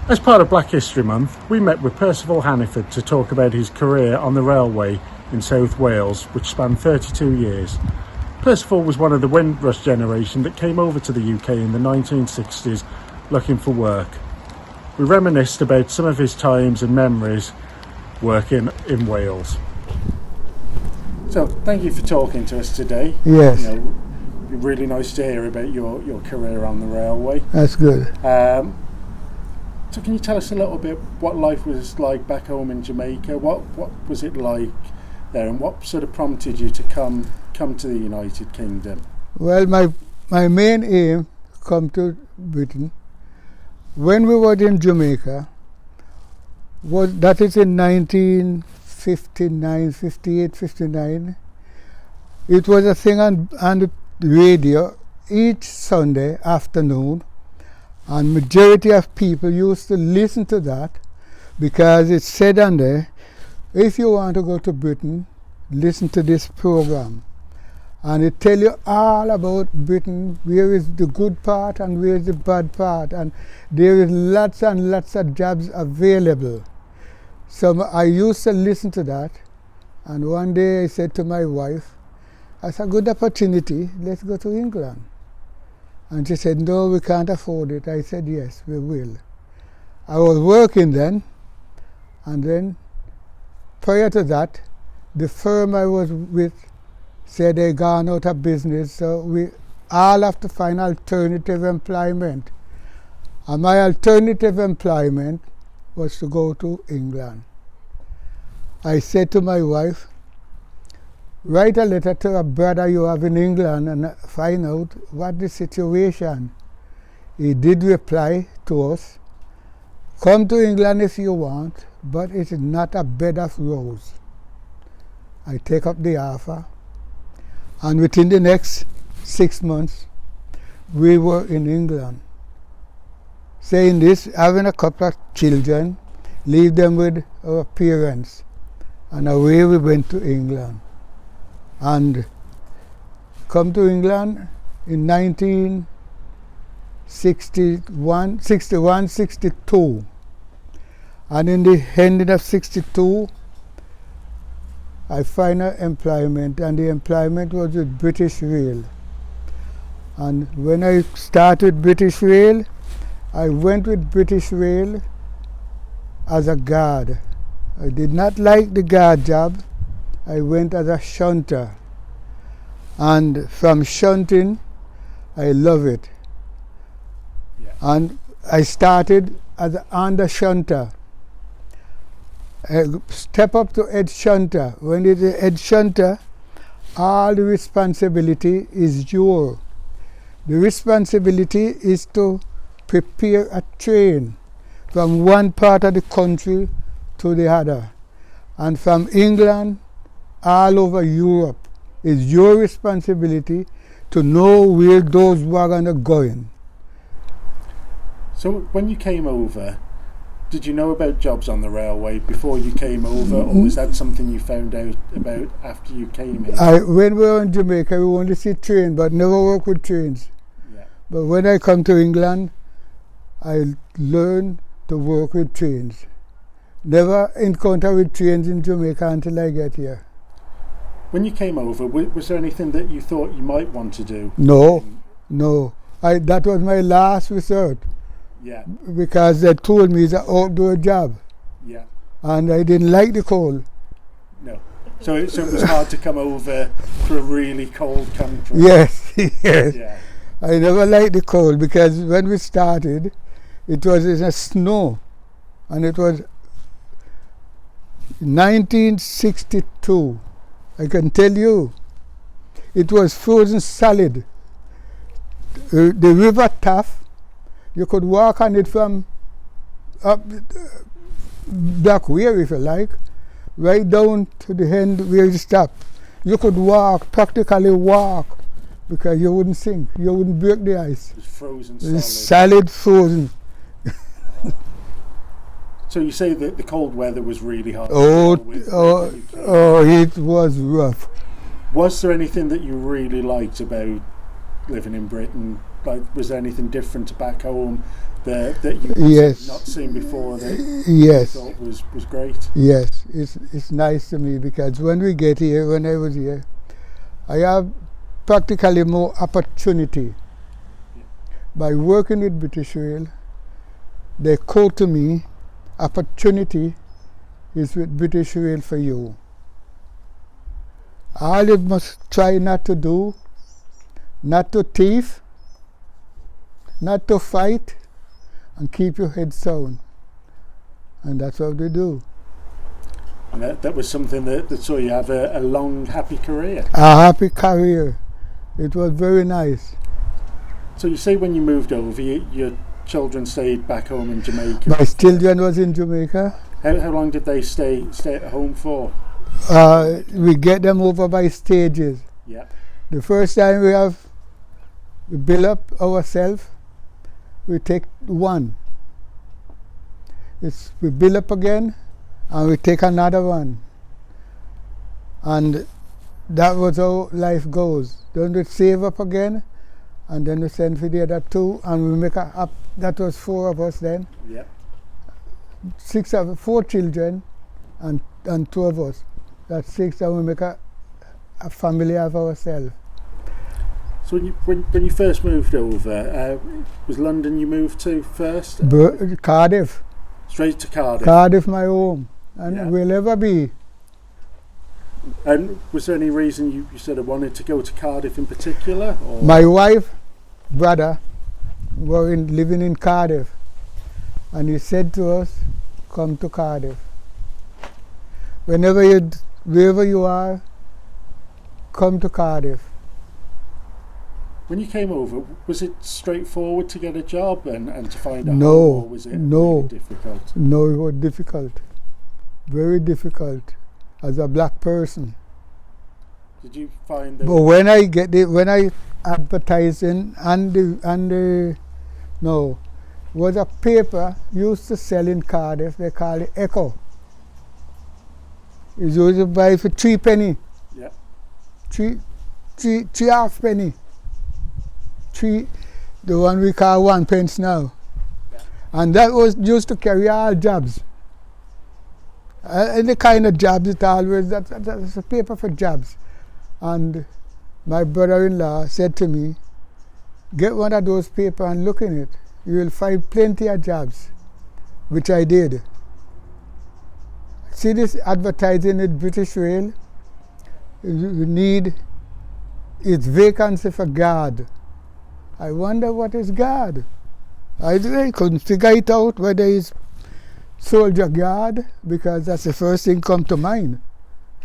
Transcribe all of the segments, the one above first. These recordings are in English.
As part of Black History Month, we met with Percival Hanniford to talk about his career on the railway in South Wales, which spanned 32 years. Percival was one of the Windrush generation that came over to the UK in the 1960s looking for work. We reminisced about some of his times and memories working in Wales. So, thank you for talking to us today. Yes. It'd be really nice to hear about your career on the railway. That's good. So can you tell us a little bit what life was like back home in Jamaica? What was it like there, and what sort of prompted you to come to the United Kingdom? Well, my main aim come to Britain when we were in Jamaica that is in 1959, 58, 59. It was a thing on the radio each Sunday afternoon. And majority of people used to listen to that because it said on there, if you want to go to Britain, listen to this program. And it tell you all about Britain, where is the good part and where is the bad part. And there is lots and lots of jobs available. So I used to listen to that. And one day I said to my wife, that's a good opportunity, let's go to England. And she said, no, we can't afford it. I said, yes, we will. I was working then, and then prior to that, the firm I was with said they gone out of business, so we all have to find alternative employment. And my alternative employment was to go to England. I said to my wife, write a letter to a brother you have in England and find out what the situation. He did reply to us, come to England if you want, but it is not a bed of roses. I take up the offer, and within the next 6 months, we were in England. Saying this, having a couple of children, leave them with our parents, and away we went to England. And come to England in 1961, 61, 62. And in the ending of 62, I find employment, and the employment was with British Rail. And when I started British Rail, I went with British Rail as a guard. I did not like the guard job. I went as a shunter, and from shunting, I love it. Yeah. And I started as an under shunter. I step up to head shunter. When it is head shunter, all the responsibility is yours. The responsibility is to prepare a train from one part of the country to the other, and from England all over Europe. It's your responsibility to know where those wagons are going. So when you came over, did you know about jobs on the railway before you came over, or was that something you found out about after you came here? When we were in Jamaica, we only see trains, but never work with trains. Yeah. But when I come to England, I learned to work with trains. Never encounter with trains in Jamaica until I get here. When you came over, was there anything that you thought you might want to do? No. That was my last resort. Yeah. Because they told me it's an outdoor job. Yeah. And I didn't like the cold. No. So it was hard to come over to a really cold country. Yes, yes. Yeah. I never liked the cold because when we started, it was in the snow. And it was 1962. I can tell you, it was frozen solid. The river Taff, you could walk on it from up back where, if you like, right down to the end where you stop. You could practically walk, because you wouldn't sink, you wouldn't break the ice. It was frozen It solid. was solid frozen. So you say that the cold weather was really hard. It was rough. Was there anything that you really liked about living in Britain? Like, was there anything different back home that you Yes. not seen before that Yes. you thought was great? Yes, it's nice to me because when we get here, when I was here, I have practically more opportunity. By working with British Rail, they quote to me, opportunity is with British Rail for you. All you must try not to do, not to thief, not to fight, and keep your head sound. And that's what we do. And that was something that saw you have a long, happy career. A happy career. It was very nice. So you say when you moved over, your children stayed back home in Jamaica. My children was in Jamaica. How long did they stay at home for? We get them over by stages. Yeah. The first time we build up ourselves, we take one. We build up again, and we take another one. And that was how life goes. Then we save up again, and then we send for the other two, and we make that was 4 of us then. Yeah. 4 children, and 2 of us. That's 6, and we make a family of ourselves. So when you first moved over, was London you moved to first? Cardiff. Straight to Cardiff. Cardiff, my home, and will ever be. And was there any reason you sort of wanted to go to Cardiff in particular? Or? My wife, brother, were living in Cardiff, and he said to us, "Come to Cardiff. Wherever you are, come to Cardiff." When you came over, was it straightforward to get a job and to find a No, home, or was it no. really difficult? No, it was difficult, very difficult, as a black person. Did you find that? But when I advertising was a paper used to sell in Cardiff. They call it Echo. It's used to buy for 3 penny. Yeah. Three halfpenny. The one we call 1 pence now. Yeah. And that was used to carry all jobs. Any kind of jobs, it always, that's a paper for jobs. And my brother-in-law said to me, get one of those papers and look in it. You will find plenty of jobs, which I did. See this advertising at British Rail? You need, it's vacancy for guard. I wonder what is guard. I couldn't figure it out whether it's soldier guard, because that's the first thing come to mind.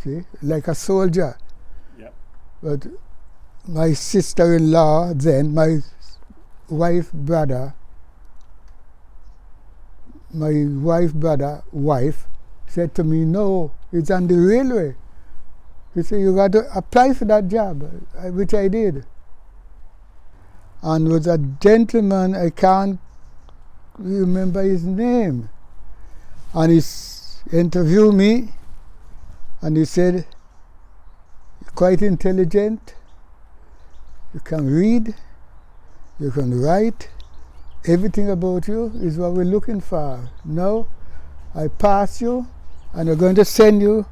See, like a soldier. Yeah. But my sister-in-law then, my wife, brother, wife, said to me, no, it's on the railway. He said, you got to apply for that job, which I did. And was a gentleman, I can't remember his name. And he interviewed me, and he said, you're quite intelligent, you can read, you can write, everything about you is what we're looking for. Now, I pass you, and I'm going to send you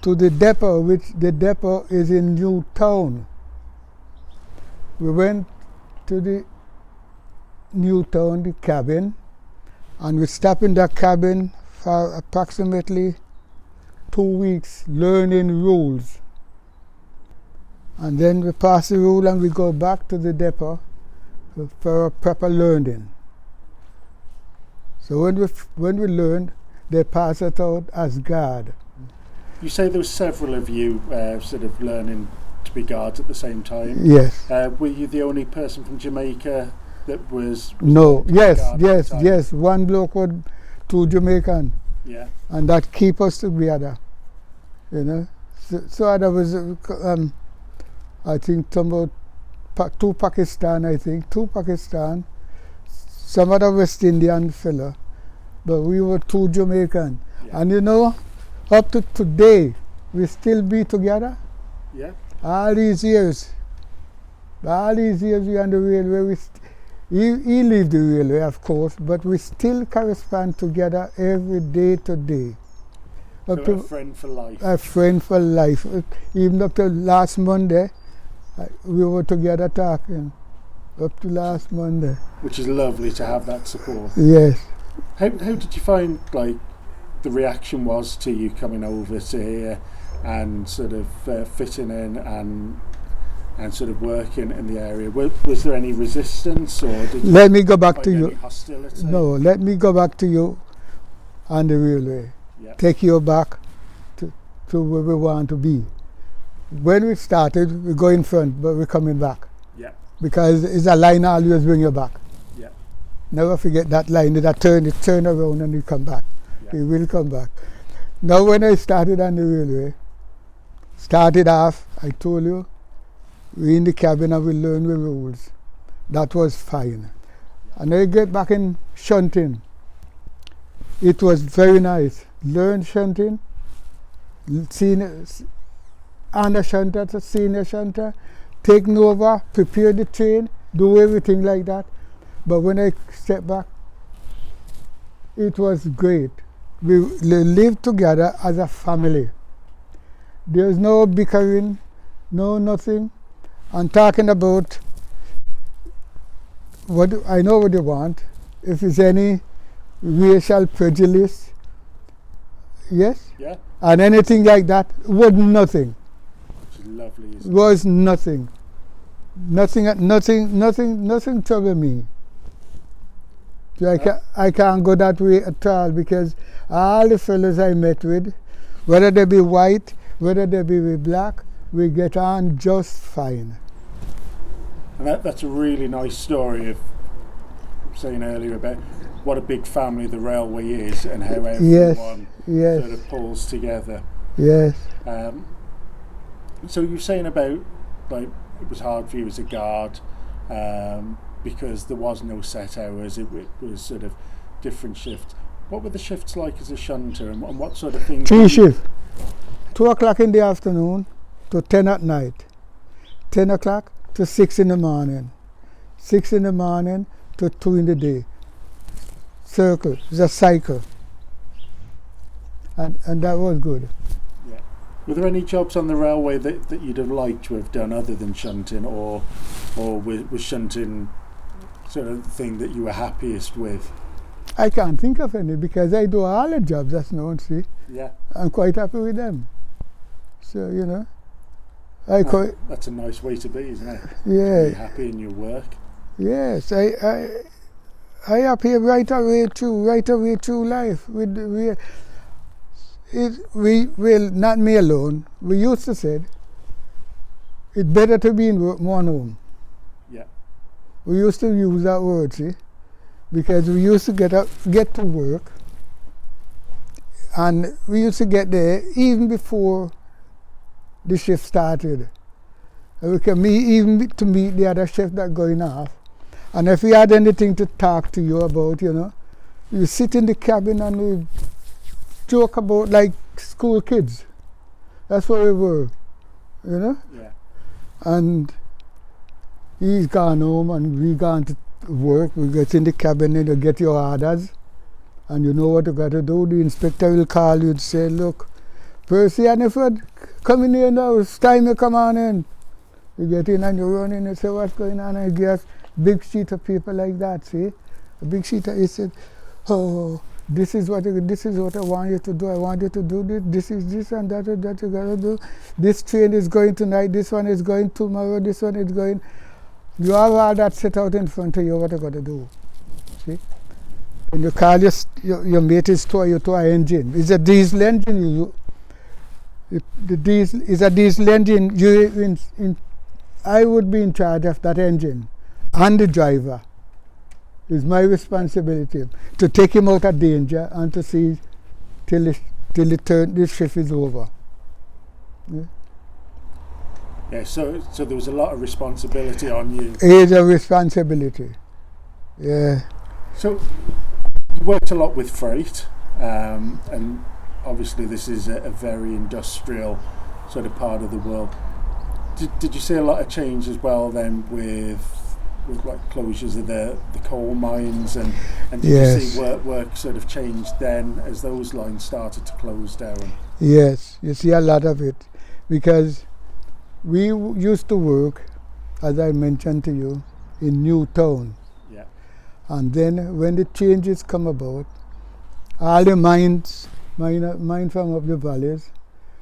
to the depot, which the depot is in Newtown. We went to the Newtown, the cabin, and we stopped in that cabin for approximately 2 weeks learning rules. And then we pass the rule and we go back to the depot for proper learning. So when we learned, they pass it out as guard. You say there were several of you sort of learning to be guards at the same time. Yes. Were you the only person from Jamaica that was No. Yes. guard? Yes. One bloke was 2 Jamaican. Yeah. And that keep us together. You know. So there was, I think, about 2 Pakistan. I think 2 Pakistan. Some other West Indian fella, but we were 2 Jamaican. Yeah. And you know, up to today, we still be together. Yeah. All these years. But all these years we on the railway, he leave the railway, of course, but we still correspond together every day to day. So a friend for life. A friend for life. Even up to last Monday, we were together talking. Up to last Monday. Which is lovely to have that support. Yes. How did you find like the reaction was to you coming over to here and sort of fitting in and sort of working in the area? Was there any resistance, or did let me go back to any you. hostility? No, let me go back to you on the railway. Yeah. Take you back to where we want to be. When we started, we go in front, but we're coming back. Yeah. Because it's a line always bring you back. Yeah. Never forget that line. That turn around and you come back. Yeah. You will come back. Now when I started on the railway, started off, I told you, we in the cabin and we learn the rules. That was fine. And I get back in shunting. It was very nice. Learn shunting, senior, under shunter to senior shunter, taking over, prepare the train, do everything like that. But when I step back, it was great. We lived together as a family. There's no bickering, no nothing. I'm talking about what I know what you want. If there's any racial prejudice, yes? Yeah. And anything like that, was nothing. Which is lovely, isn't it? Was nothing. Nothing trouble me. So I can't go that way at all, because all the fellows I met with, whether they be white, whether they be black, we get on just fine. And that's a really nice story of saying earlier about what a big family the railway is and how everyone yes. sort of pulls together. Yes. So you were saying about like it was hard for you as a guard because there was no set hours, it was sort of different shifts. What were the shifts like as a shunter, and what sort of things? 3 shifts. 2 o'clock in the afternoon to 10 at night. 10 o'clock to 6 in the morning. 6 in the morning to 2 in the day. Circle, it's a cycle. And that was good. Yeah. Were there any jobs on the railway that you'd have liked to have done other than shunting, or was shunting sort of the thing that you were happiest with? I can't think of any, because I do all the jobs that's known, see. Yeah. I'm quite happy with them. So, you know. That's a nice way to be, isn't it? Yeah. To be happy in your work. Yes, I happy right away through life. We will, not me alone, we used to say, it's better to be in one home. Yeah. We used to use that word, see, because we used to get to work, and we used to get there even before the shift started. And we can meet the other shift that going off. And if we had anything to talk to you about, you know, you sit in the cabin and we joke about like school kids. That's what we were, you know? Yeah. And he's gone home and we gone to work. We get in the cabin and you get your orders and you know what you got to do. The inspector will call you and say, look, Percy Hanniford, come in here now, it's time you come on in. You get in and you run in and say, what's going on? And you get big sheet of paper like that, see? A big sheet of, he said, oh, this is what I want you to do. I want you to do this. This is this and that you gotta do. This train is going tonight. This one is going tomorrow. This one is going. You have all that set out in front of you. What you gotta do? See? When you call your mate is to you to an engine. It's a diesel engine. The diesel is a diesel engine. I would be in charge of that engine, and the driver. It's my responsibility to take him out of danger and to see till the shift is over. Yeah. Yeah, so there was a lot of responsibility on you. It's a responsibility. Yeah. So you worked a lot with freight, and obviously this is a very industrial sort of part of the world. Did you see a lot of change as well then with like closures of the coal mines and did Yes. you see work sort of changed then as those lines started to close down? Yes, you see a lot of it because we used to work, as I mentioned to you, in Newtown. Yeah. And then when the changes come about, all the mine from up the valleys,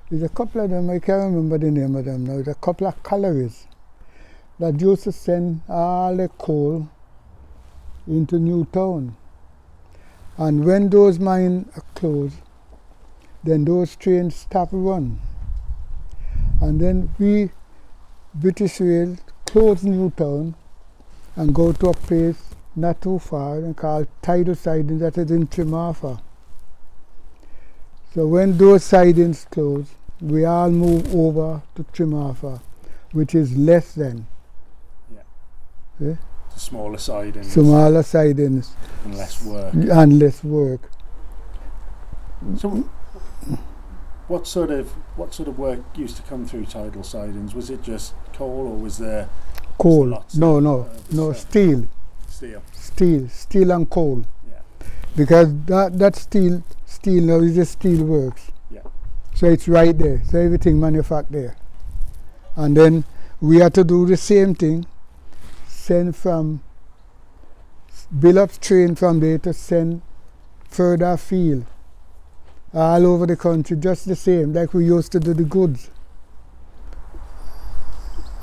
there's a couple of them, I can't remember the name of them now, there's a couple of collieries that used to send all the coal into Newtown. And when those mines are closed, then those trains stop run. And then we, British Rail, close Newtown and go to a place not too far and called tidal siding that is in Trimarfa. So when those sidings close, we all move over to Trimarfa, which is less than. Yeah. The smaller sidings. Smaller sidings. And less work. And less work. So what sort of work used to come through tidal sidings? Was it just coal or was there Coal. lots No, steel. Steel and coal. Yeah. Because that steel now is the steel works. Yeah. So it's right there. So everything manufactured there. And then we had to do the same thing, build up train from there to send further afield, all over the country, just the same, like we used to do the goods.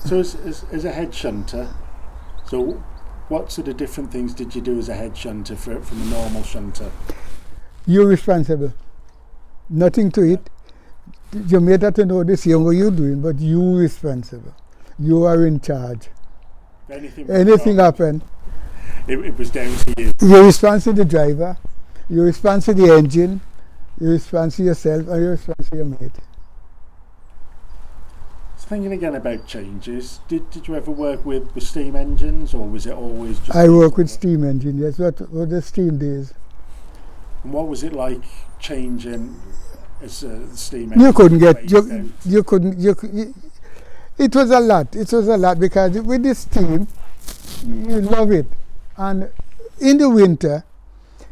So as a head shunter, so what sort of different things did you do as a head shunter from a normal shunter? You're responsible. Nothing to it. You may have to know the same what you're doing, but you're responsible. You are in charge. Anything happen, it was down to you. You're responsible to the driver, you're responsible to the engine, you're responsible to yourself, and you're responsible to your mate. So thinking again about changes, did you ever work with steam engines, or was it always just... I work with steam engine, yes, what the steam days. And what was it like changing as a steam engine? You couldn't get, you couldn't, it was a lot because with the steam, you love it. And in the winter,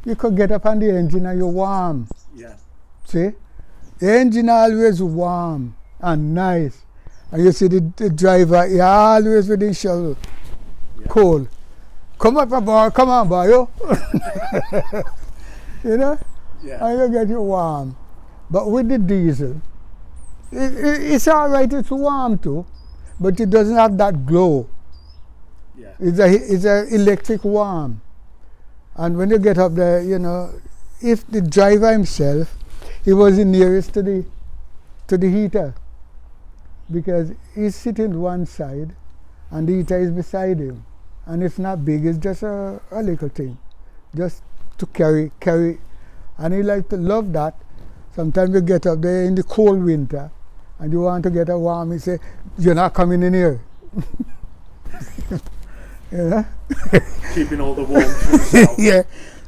you could get up on the engine and you're warm. Yeah. See? The engine always warm and nice. And you see the driver, he always with his shovel. Yeah. Cold. Come up, boy, come on, boy, yo. You know? Yeah. And you get you warm. But with the diesel, it's all right, it's warm too, but it doesn't have that glow. Yeah. It's a electric warm. And when you get up there, you know, if the driver himself, he was the nearest to the heater, because he's sitting one side and the heater is beside him. And it's not big, it's just a little thing, just to carry. And he liked to love that. Sometimes you get up there in the cold winter and you want to get a warm, he say, you're not coming in here. You know? Keeping all the warmth for himself. Yeah.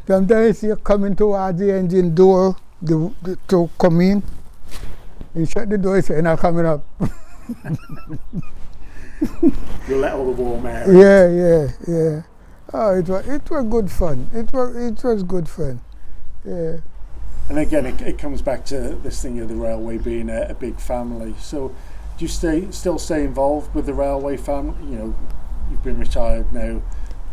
Sometimes you're coming towards the engine door to come in. He shut the door, he say, you're not coming up. You let all the warm air in. Yeah. Oh, it was good fun. It was good fun. Yeah. And again, it comes back to this thing of the railway being a big family. So, do you still stay involved with the railway family? You know, you've been retired now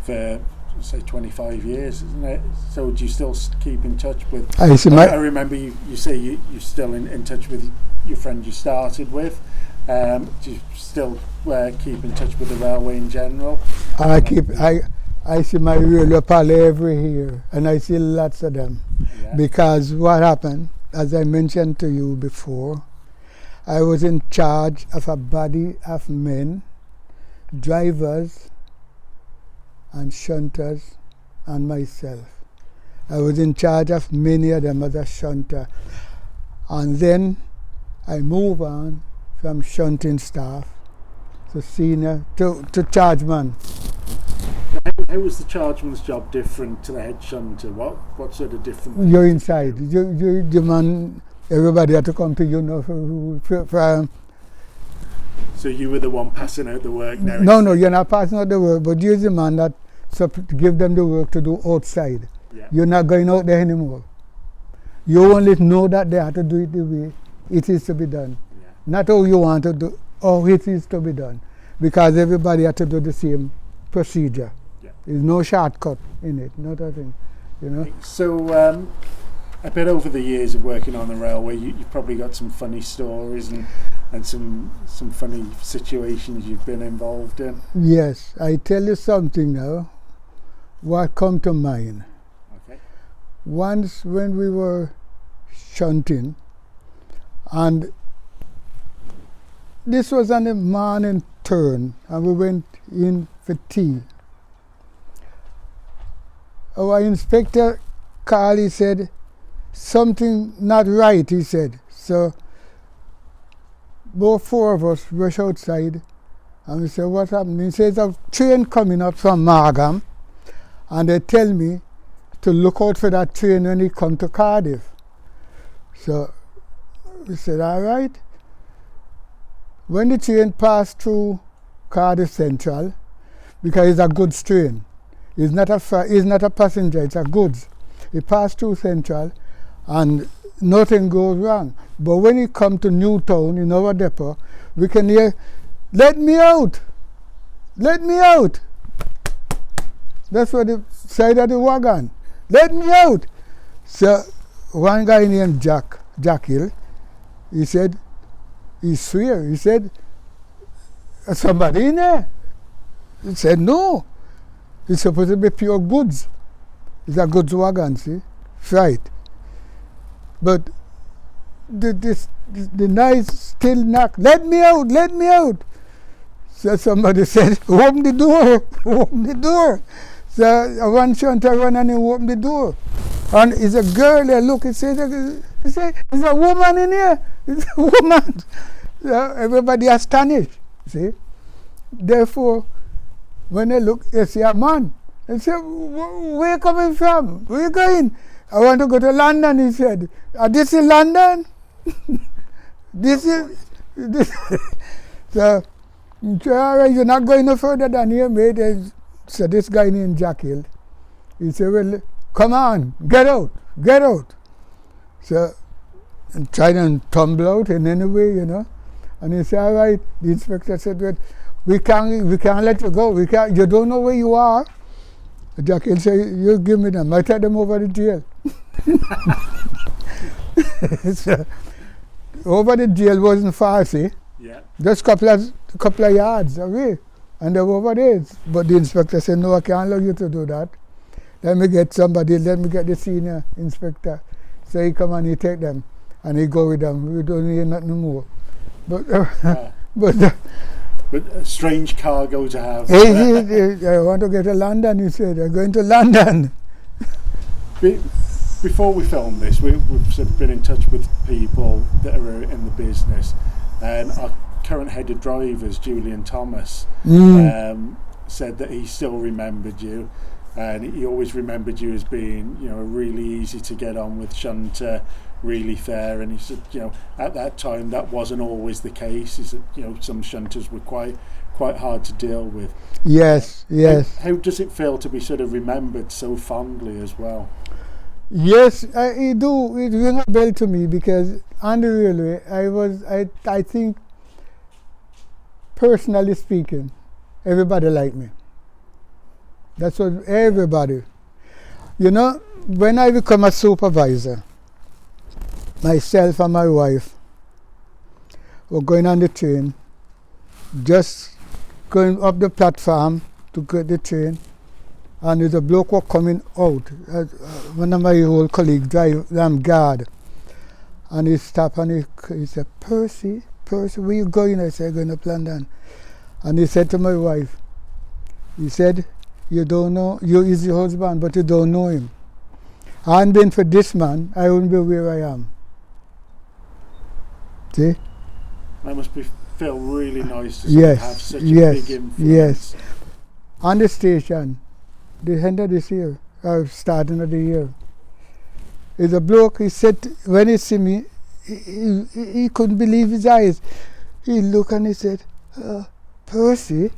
for say 25 years, isn't it? So, do you still keep in touch with? I remember you say you're still in touch with your friend you started with. Do you still keep in touch with the railway in general? I see my railway pal every year, and I see lots of them. Yeah. Because what happened, as I mentioned to you before, I was in charge of a body of men, drivers and shunters and myself. I was in charge of many of them as a shunter. And then I move on from shunting staff to senior to chargeman. How was the chargeman's job different to the head shunter? What sort of different? You're inside. You man. Everybody had to come to you now So you were the one passing out the work now? No, you're not passing out the work, but you're the man that to give them the work to do outside. Yeah. You're not going out there anymore. You only know that they have to do it the way it is to be done. Yeah. Not how you want to do, how it is to be done. Because everybody has to do the same procedure. Yeah. There's no shortcut in it, not a thing, you know. So I bet over the years of working on the railway, you've probably got some funny stories and some funny situations you've been involved in. Yes, I tell you something now, what come to mind. Okay. Once when we were shunting, and this was on the morning turn, and we went in for tea. Our inspector called, he said, something not right, he said. So, both four of us rush outside, and we said, what's happening? He says, a train coming up from Margam, and they tell me to look out for that train when it come to Cardiff. So, we said, all right. When the train passed through Cardiff Central, because it's a goods train, it's not a passenger, it's a goods. It passed through Central, and nothing goes wrong. But when it come to Newtown in our depot, we can hear, let me out! Let me out! That's what the side of the wagon. Let me out! So one guy named Jack Hill, he said, he swear, he said, somebody in there? He said, no. It's supposed to be pure goods. It's a goods wagon, see? Right. But the noise still knock, let me out, let me out. So somebody said, open the door, open the door. So one shunter run and he opened the door. And it's a girl there, look, he said, it's a woman in here, it's a woman. So everybody astonished, see? Therefore, when they look, they see a man. They say, where you coming from? Where you going? I want to go to London, he said. This is London? this. So, all right, you're not going no further than here, mate. So this guy named Jack Hill, he said, well, come on, get out, get out. So, and try to tumble out in any way, you know. And he said, all right. The inspector said, well, we can't let you go. You don't know where you are. Jack Hill said, you give me them. I take them over the jail. So, over the jail wasn't far, see? Yeah. Just a couple of yards away. And they were over there. But the inspector said, no, I can't allow you to do that. Let me get the senior inspector. So he come and he take them. And he go with them. We don't hear nothing more. But but a strange cargo to have. I want to get to London, he said. I'm going to London. Before we filmed this, we've sort of been in touch with people that are in the business. Our current head of drivers, Julian Thomas, said that he still remembered you. And he always remembered you as being, you know, really easy to get on with shunter, really fair. And he said, you know, at that time that wasn't always the case. He said, you know, some shunters were quite hard to deal with. Yes, yes. How does it feel to be sort of remembered so fondly as well? Yes, it rings a bell to me because on the railway, I think, personally speaking, everybody liked me. That's what everybody. You know, when I become a supervisor, myself and my wife were going on the train, just going up the platform to get the train, and there's a bloke was coming out. One of my old colleagues, guard, and he stopped and he said, Percy, where you going? I said, going to London. And he said to my wife, he said, you don't know, he's your husband, but you don't know him. Hadn't been for this man, I wouldn't be where I am. See? That must feel really nice to yes, have such yes, a big influence. Yes. On the station, the end of this year, starting of the year, there's a bloke, he said, when he see me, he couldn't believe his eyes. He looked and he said, Percy,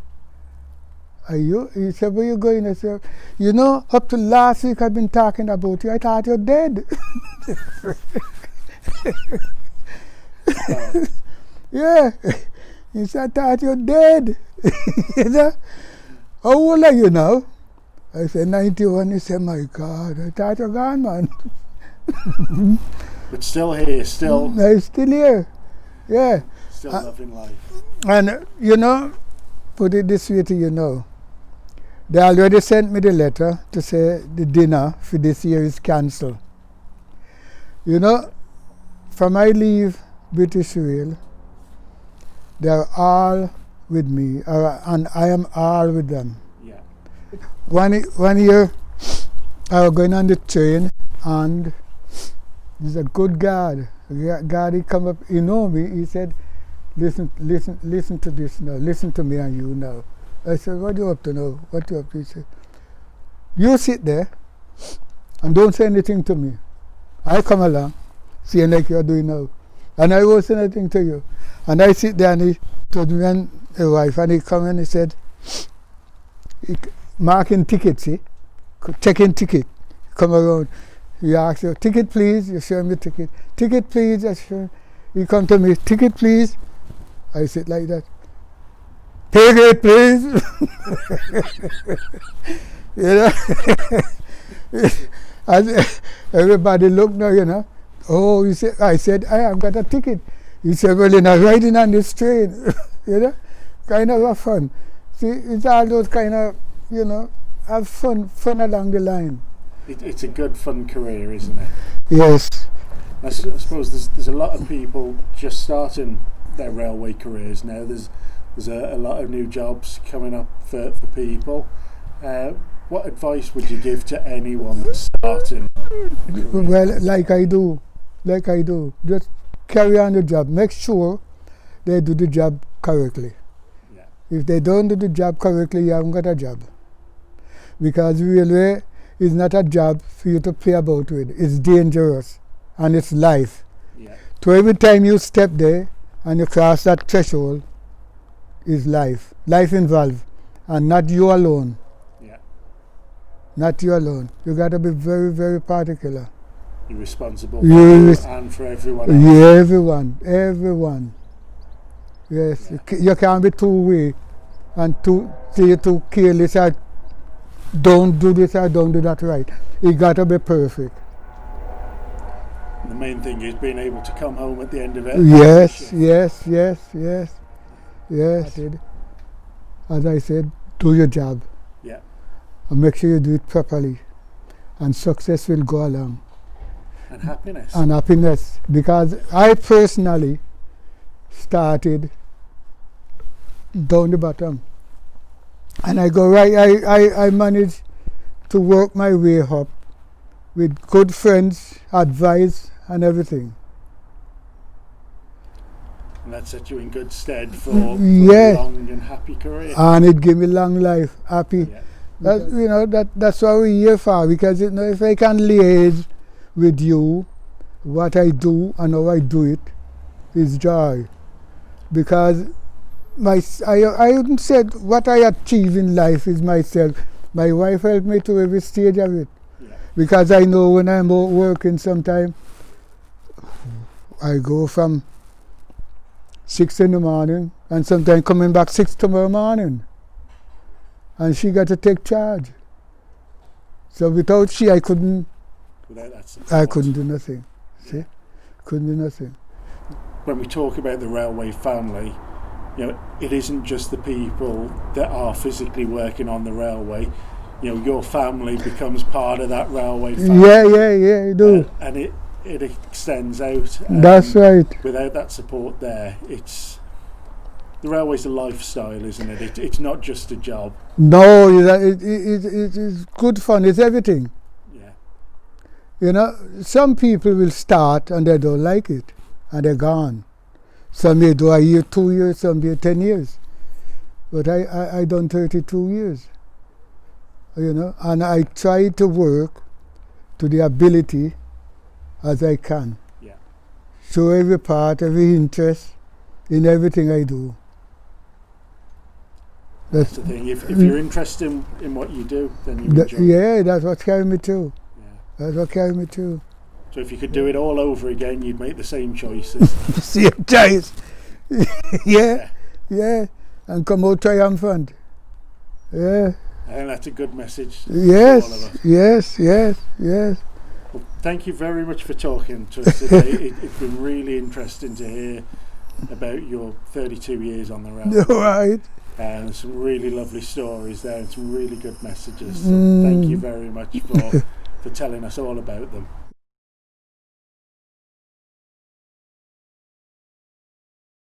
are you? He said, where you going? I said, you know, up to last week I've been talking about you. I thought you're dead. Yeah. He said, I thought you're dead. You know? How old are you now? I said, 91. He said, my God, I thought you're gone, man. But still here, still. I'm still here. Yeah. Still loving life. And, you know, put it this way to you now. They already sent me the letter to say the dinner for this year is cancelled. You know, from I leave British Rail, they're all with me, and I am all with them. Yeah. One year, I was going on the train, and there's a good guard. God, he come up, he know me, he said, listen to this now, listen to me and you now. I said, what are you up to now? What are you up to? He said, you sit there and don't say anything to me. I come along, seeing like you're doing now. And I won't say anything to you. And I sit there and he told me and a wife, and he come and he said, marking tickets, see? Checking ticket. Come around. He asks you, ticket please, you show him the ticket. Ticket please, I show him. He come to me, ticket please. I sit like that. Ticket please. You know? And everybody look now, you know. Oh, he said, I said, I have got a ticket. He said, well, you're not riding on this train. You know? Kind of a fun. See, it's all those kind of, you know, have fun along the line. It's a good, fun career, isn't it? Yes. I suppose there's a lot of people just starting their railway careers now. There's a lot of new jobs coming up for people. What advice would you give to anyone that's starting a career? Well, like I do. Just carry on the job. Make sure they do the job correctly. Yeah. If they don't do the job correctly, you haven't got a job. Because railway is not a job for you to play about with. It's dangerous and it's life. Yeah. So every time you step there and you cross that threshold is life. Life involved. And not you alone. Yeah. Not you alone. You got to be very, very particular. You're responsible for you and for everyone else. Yeah, everyone. Yes, Yeah. You can't be two-way and too careless. I don't do this, I don't do that right. It got to be perfect. The main thing is being able to come home at the end of it. Yes. As I said, do your job. Yeah. And make sure you do it properly. And success will go along. And happiness. And happiness. Because I personally started down the bottom. And I go right, I managed to work my way up with good friends, advice and everything. And that set you in good stead for Yes. a long and happy career. And it gave me long life, happy. Yeah. That's what we're here for, because if I can liaise with you, what I do and how I do it is joy. Because I wouldn't say what I achieve in life is myself. My wife helped me to every stage of it. Yeah. Because I know when I'm out working sometime, I go from 6 in the morning and sometimes coming back 6 tomorrow morning. And she got to take charge. So without she, I couldn't. Without that support. I couldn't do nothing. Yeah. See? Couldn't do nothing. When we talk about the railway family, you know, it isn't just the people that are physically working on the railway. You know, your family becomes part of that railway family. Yeah, you do. And it extends out. That's right. Without that support there, the railway's a lifestyle, isn't it? It's not just a job. No, it's good fun. It's everything. Yeah. You know, some people will start and they don't like it and they're gone. Some may do a year, 2 years, some may 10 years. But I done 32 years. You know, and I try to work to the ability as I can. Yeah. Show every part, every interest in everything I do. That's the thing. If you're interested in what you do, then you enjoy it. Yeah, that's what carried me too. Yeah. That's what carried me too. So if you could do it all over again, you'd make the same choices. Same choice. Yeah, yeah, and come out triumphant. Yeah. And that's a good message Yes, for all of us. yes. Well, thank you very much for talking to us today. It's been really interesting to hear about your 32 years on the railway. All right. And some really lovely stories there and some really good messages. So thank you very much for telling us all about them.